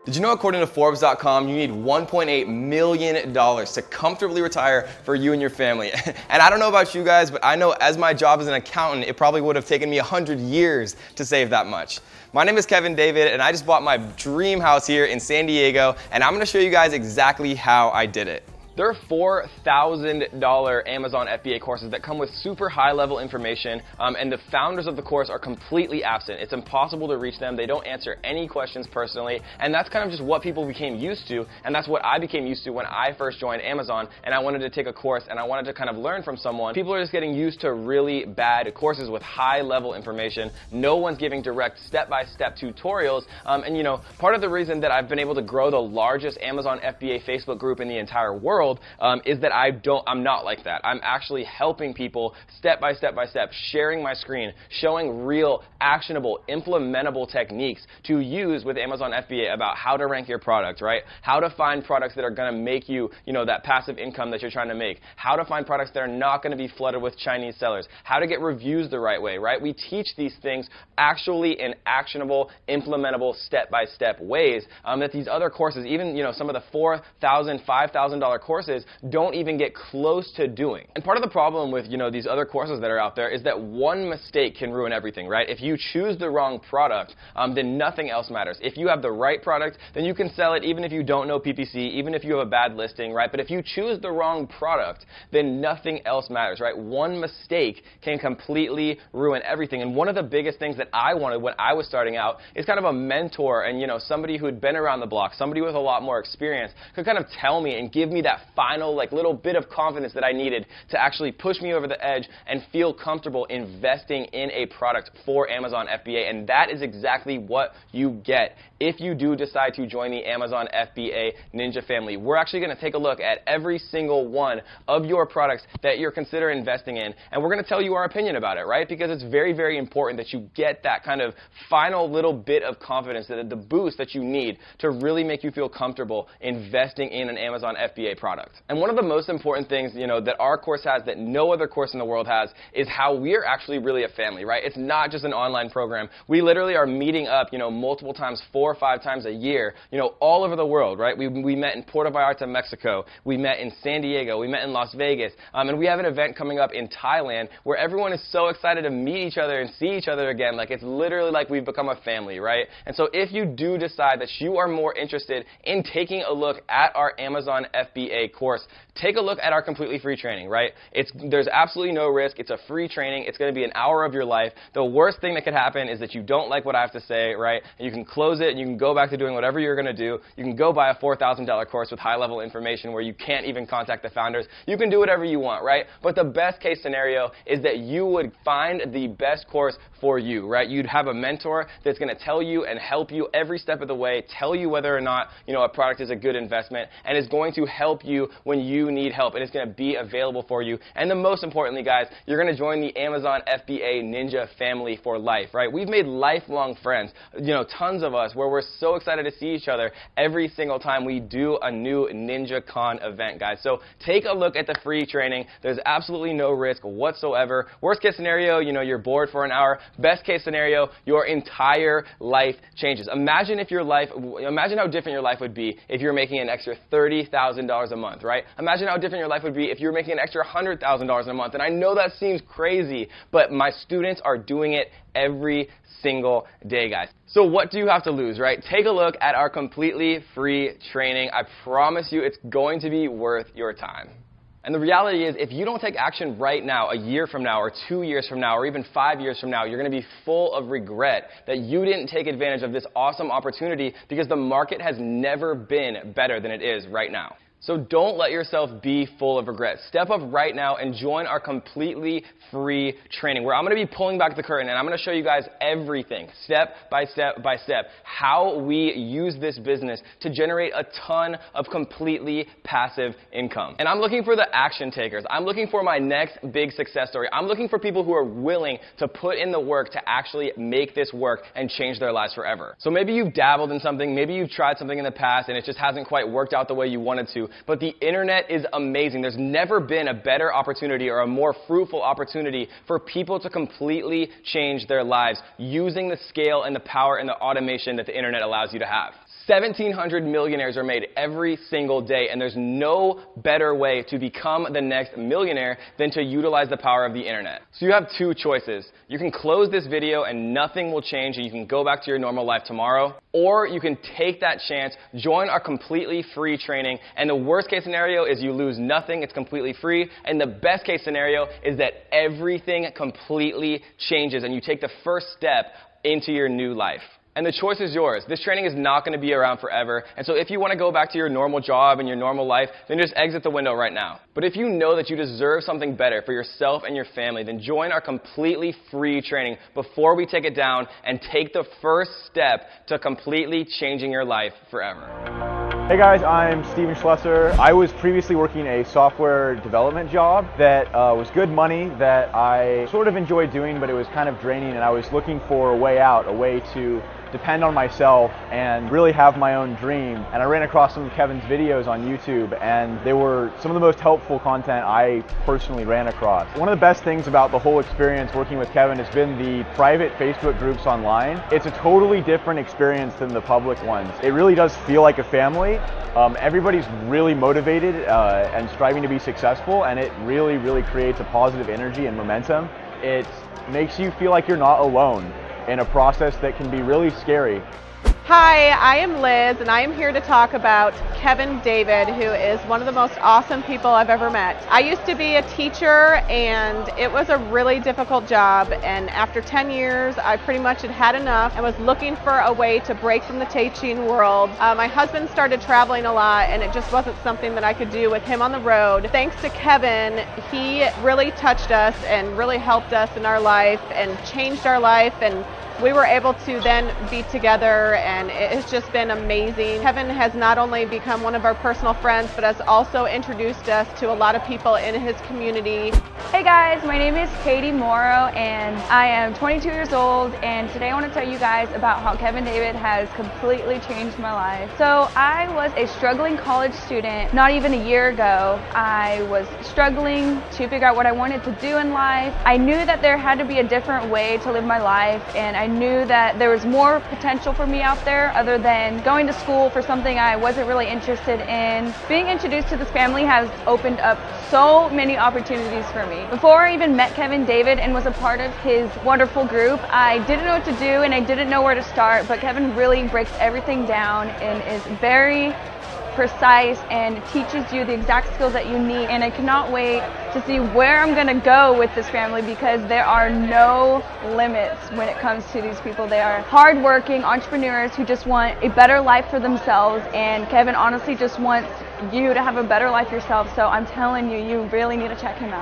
Did you know according to Forbes.com, you need $1.8 million to comfortably retire for you and your family? And I don't know about you guys, but I know as my job as an accountant, it probably would have taken me 100 years to save that much. My name is Kevin David, and I just bought my dream house here in San Diego, and I'm gonna show you guys exactly how I did it. There are $4,000 Amazon FBA courses that come with super high-level information, and the founders of the course are completely absent. It's impossible to reach them. They don't answer any questions personally, and that's kind of just what people became used to, and that's what I became used to when I first joined Amazon, and I wanted to take a course, and I wanted to kind of learn from someone. People are just getting used to really bad courses with high-level information. No one's giving direct step-by-step tutorials, and you know, part of the reason that I've been able to grow the largest Amazon FBA Facebook group in the entire world is that I'm not like that. I'm actually helping people step by step, sharing my screen, showing real, actionable, implementable techniques to use with Amazon FBA about how to rank your product, right? How to find products that are going to make you, that passive income that you're trying to make. How to find products that are not going to be flooded with Chinese sellers. How to get reviews the right way, right? We teach these things actually in actionable, implementable, step-by-step ways that these other courses, even, some of the $4,000, $5,000 courses don't even get close to doing. And part of the problem with, these other courses that are out there is that one mistake can ruin everything, right? If you choose the wrong product, then nothing else matters. If you have the right product, then you can sell it even if you don't know PPC, even if you have a bad listing, right? But if you choose the wrong product, then nothing else matters, right? One mistake can completely ruin everything. And one of the biggest things that I wanted when I was starting out is kind of a mentor and, somebody who had been around the block, somebody with a lot more experience could kind of tell me and give me that final little bit of confidence that I needed to actually push me over the edge and feel comfortable investing in a product for Amazon FBA. And that is exactly what you get if you do decide to join the Amazon FBA Ninja family. We're actually going to take a look at every single one of your products that you're considering investing in, and we're going to tell you our opinion about it, right? Because it's very, very important that you get that kind of final little bit of confidence, that the boost that you need to really make you feel comfortable investing in an Amazon FBA product. And one of the most important things, that our course has that no other course in the world has is how we're actually really a family, right? It's not just an online program. We literally are meeting up, multiple times, 4 or 5 times a year, all over the world, right? We met in Puerto Vallarta, Mexico. We met in San Diego. We met in Las Vegas. And we have an event coming up in Thailand where everyone is so excited to meet each other and see each other again. Like, it's literally like we've become a family, right? And so if you do decide that you are more interested in taking a look at our Amazon FBA course, take a look at our completely free training, right? There's absolutely no risk. It's a free training. It's going to be an hour of your life. The worst thing that could happen is that you don't like what I have to say, right? And you can close it and you can go back to doing whatever you're going to do. You can go buy a $4,000 course with high-level information where you can't even contact the founders. You can do whatever you want, right? But the best case scenario is that you would find the best course for you, right? You'd have a mentor that's going to tell you and help you every step of the way, tell you whether or not, a product is a good investment, and is going to help you when you need help, and it's going to be available for you. And the most importantly, guys, you're going to join the Amazon FBA Ninja family for life, right? We've made lifelong friends, tons of us, where we're so excited to see each other every single time we do a new NinjaCon event, guys. So take a look at the free training. There's absolutely no risk whatsoever. Worst case scenario, you're bored for an hour. Best case scenario, your entire life changes. Imagine how different your life would be if you're making an extra $30,000 a month, right? Imagine how different your life would be if you were making an extra $100,000 a month. And I know that seems crazy, but my students are doing it every single day, guys. So what do you have to lose, right? Take a look at our completely free training. I promise you it's going to be worth your time. And the reality is, if you don't take action right now, a year from now, or 2 years from now, or even 5 years from now, you're going to be full of regret that you didn't take advantage of this awesome opportunity, because the market has never been better than it is right now. So don't let yourself be full of regret. Step up right now and join our completely free training, where I'm going to be pulling back the curtain and I'm going to show you guys everything, step by step by step, how we use this business to generate a ton of completely passive income. And I'm looking for the action takers. I'm looking for my next big success story. I'm looking for people who are willing to put in the work to actually make this work and change their lives forever. So maybe you've dabbled in something, maybe you've tried something in the past and it just hasn't quite worked out the way you wanted to. but the internet is amazing. There's never been a better opportunity or a more fruitful opportunity for people to completely change their lives using the scale and the power and the automation that the internet allows you to have. 1,700 millionaires are made every single day, and there's no better way to become the next millionaire than to utilize the power of the internet. So you have two choices. You can close this video and nothing will change and you can go back to your normal life tomorrow, or you can take that chance, join our completely free training, and the worst case scenario is you lose nothing, it's completely free, and the best case scenario is that everything completely changes and you take the first step into your new life. And the choice is yours. This training is not going to be around forever. And so if you want to go back to your normal job and your normal life, then just exit the window right now. But if you know that you deserve something better for yourself and your family, then join our completely free training before we take it down and take the first step to completely changing your life forever. Hey guys, I'm Steven Schlesser. I was previously working a software development job that was good money that I sort of enjoyed doing, but it was kind of draining, and I was looking for a way out, a way to depend on myself and really have my own dream. And I ran across some of Kevin's videos on YouTube, and they were some of the most helpful content I personally ran across. One of the best things about the whole experience working with Kevin has been the private Facebook groups online. It's a totally different experience than the public ones. It really does feel like a family. Everybody's really motivated and striving to be successful, and it really creates a positive energy and momentum. It makes you feel like you're not alone in a process that can be really scary. Hi, I am Liz, and I am here to talk about Kevin David, who is one of the most awesome people I've ever met. I used to be a teacher, and it was a really difficult job, and after 10 years, I pretty much had enough and was looking for a way to break from the teaching world. My husband started traveling a lot, and it just wasn't something that I could do with him on the road. Thanks to Kevin, he really touched us and really helped us in our life and changed our life, and we were able to then be together, and it has just been amazing. Kevin has not only become one of our personal friends, but has also introduced us to a lot of people in his community. Hey guys, my name is Katie Morrow, and I am 22 years old, and today I want to tell you guys about how Kevin David has completely changed my life. So I was a struggling college student not even a year ago. I was struggling to figure out what I wanted to do in life. I knew that there had to be a different way to live my life, and I knew that there was more potential for me out there other than going to school for something I wasn't really interested in. Being introduced to this family has opened up so many opportunities for me. Before I even met Kevin David and was a part of his wonderful group, I didn't know what to do and I didn't know where to start, but Kevin really breaks everything down and is very precise and teaches you the exact skills that you need, and I cannot wait to see where I'm going to go with this family because there are no limits when it comes to these people. They are hardworking entrepreneurs who just want a better life for themselves, and Kevin honestly just wants you to have a better life yourself, so I'm telling you, you really need to check him out.